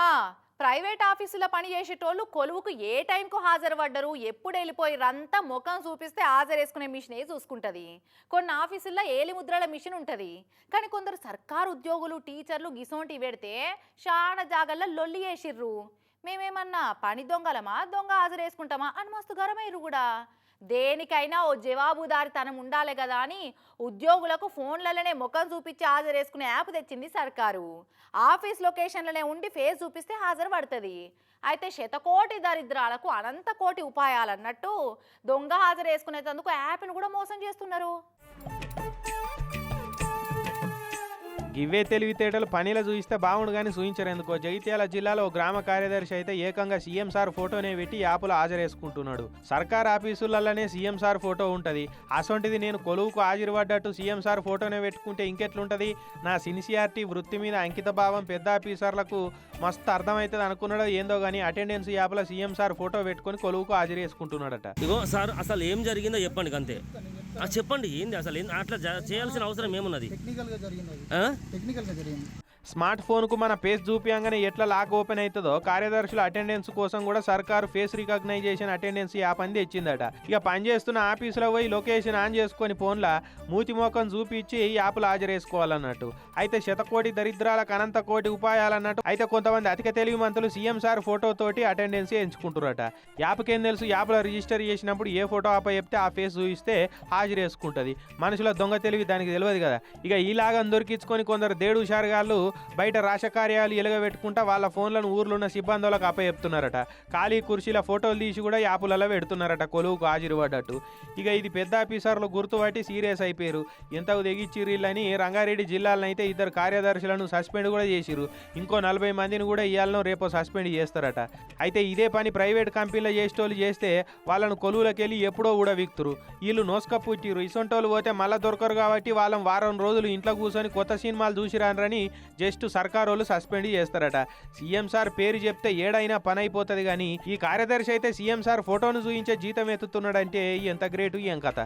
ఆ ప్రైవేట్ ఆఫీసులో పని చేసేటోళ్ళు కొలువుకు ఏ టైంకు హాజరు పడ్డరు ఎప్పుడు వెళ్ళిపోయిరంతా ముఖం చూపిస్తే హాజరేసుకునే మిషనే చూసుకుంటుంది. కొన్ని ఆఫీసుల్లో ఏలి ముద్రల మిషన్ ఉంటుంది. కానీ కొందరు సర్కారు ఉద్యోగులు టీచర్లు గిసోంటి పెడితే చాలా జాగల్లో లొల్లి చేసిర్రు. మేమేమన్నా పని దొంగలమా దొంగ హాజరేసుకుంటామా అని మస్తు గరమైరు కూడా. దేనికైనా ఓ జవాబుదారితనం ఉండాలి కదా అని ఉద్యోగులకు ఫోన్లలోనే ముఖం చూపించి హాజరేసుకునే యాప్ తెచ్చింది సర్కారు. ఆఫీస్ లొకేషన్లనే ఉండి ఫేస్ చూపిస్తే హాజరు పడుతుంది. అయితే శతకోటి దరిద్రాలకు అనంత కోటి ఉపాయాలన్నట్టు దొంగ హాజరేసుకునేందుకు యాప్ను కూడా మోసం చేస్తున్నారు. గివ్వే తెలివితేటలు పనిలో చూయిస్తే బాగుండు కానీ చూయించరు ఎందుకో. జగిత్యాల జిల్లాలో ఓ గ్రామ కార్యదర్శి అయితే ఏకంగా సీఎం సార్ ఫోటోనే పెట్టి యాప్లో హాజరేసుకుంటున్నాడు. సర్కార్ ఆఫీసులలోనే సీఎం సార్ ఫోటో ఉంటుంది. అసొంటిది నేను కొలువుకు హాజరుపడ్డట్టు సీఎం సార్ ఫోటోనే పెట్టుకుంటే ఇంకెట్లుంటుంది. నా సిన్సియారిటీ వృత్తి మీద అంకిత భావం పెద్ద ఆఫీసర్లకు మస్తు అర్థమవుతుంది అనుకున్నాడో ఏందో కానీ అటెండెన్స్ యాప్లో సీఎం సార్ ఫోటో పెట్టుకొని కొలువుకు హాజరేసుకుంటున్నాడట. ఇగో సార్ అసలు ఏం జరిగిందో చెప్పండి అంతే. చెప్పండి ఏంది అసలు అట్లా చేయాల్సిన అవసరం ఏమున్నది? టెక్నికల్ గా జరిగింది. స్మార్ట్ ఫోన్కు మన ఫేస్ చూపించగానే ఎట్లా లాక్ ఓపెన్ అవుతుందో కార్యదర్శుల అటెండెన్స్ కోసం కూడా సర్కారు ఫేస్ రికగ్నైజేషన్ అటెండెన్స్ యాప్ అని తెచ్చిందట. ఇక పనిచేస్తున్న ఆఫీసులో పోయి లొకేషన్ ఆన్ చేసుకొని ఫోన్లో మూతి మోకం చూపించి యాప్లు హాజరేసుకోవాలన్నట్టు. అయితే శతకోటి దరిద్రాలకు అనంత కోటి ఉపాయాలన్నట్టు. అయితే కొంతమంది అధిక తెలివి మంతులు సీఎం సార్ ఫోటోతోటి అటెండెన్స్ ఎంచుకుంటారట. యాప్కేం తెలుసు, యాప్లో రిజిస్టర్ చేసినప్పుడు ఏ ఫోటో ఆప చెప్తే ఆ ఫేస్ చూపిస్తే హాజరేసుకుంటుంది. మనుషుల దొంగ తెలివి దానికి తెలియదు కదా. ఇక ఈలాగా దొరికించుకొని కొందరు దేడు హుషారుగాళ్ళు బయట రాజకార్యాలు ఎలుగబెట్టుకుంటా వాళ్ళ ఫోన్లను ఊర్లో ఉన్న సిబ్బందులకు అప్పచెప్తున్నారట. ఖాళీ కుర్చీల ఫోటోలు తీసి కూడా యాపులలో పెడుతున్నారట కొలువుకు హాజరుపడ్డట్టు. ఇక ఇది పెద్ద ఆఫీసర్లు గుర్తుపట్టి సీరియస్ అయిపోయారు. ఎంతకు తెగిచ్చిర్రిల్లని రంగారెడ్డి జిల్లాలను అయితే 2 కార్యదర్శులను సస్పెండ్ కూడా చేసిరు. ఇంకో 40 మందిని కూడా ఇవాళనో రేపో సస్పెండ్ చేస్తారట. అయితే ఇదే పని ప్రైవేట్ కంపెనీలో చేసేటోళ్ళు చేస్తే వాళ్ళను కొలువులకు వెళ్ళి ఎప్పుడో కూడా విక్తురు. వీళ్ళు నోసుకపుట్టిరు. ఇసొంటోళ్ళు పోతే మళ్ళా దొరకరు కాబట్టి వాళ్ళని వారం రోజులు ఇంట్లో కూర్చొని కొత్త సినిమాలు చూసిరానని జస్ట్ సర్కారు వాళ్ళు సస్పెండ్ చేస్తారట. సీఎం సార్ పేరు చెప్తే ఏడైనా పని అయిపోతుంది కానీ ఈ కార్యదర్శి అయితే సీఎం సార్ ఫోటోను చూయించే జీతం ఎత్తుతున్నాడంటే ఎంత గ్రేటు ఏం కథ.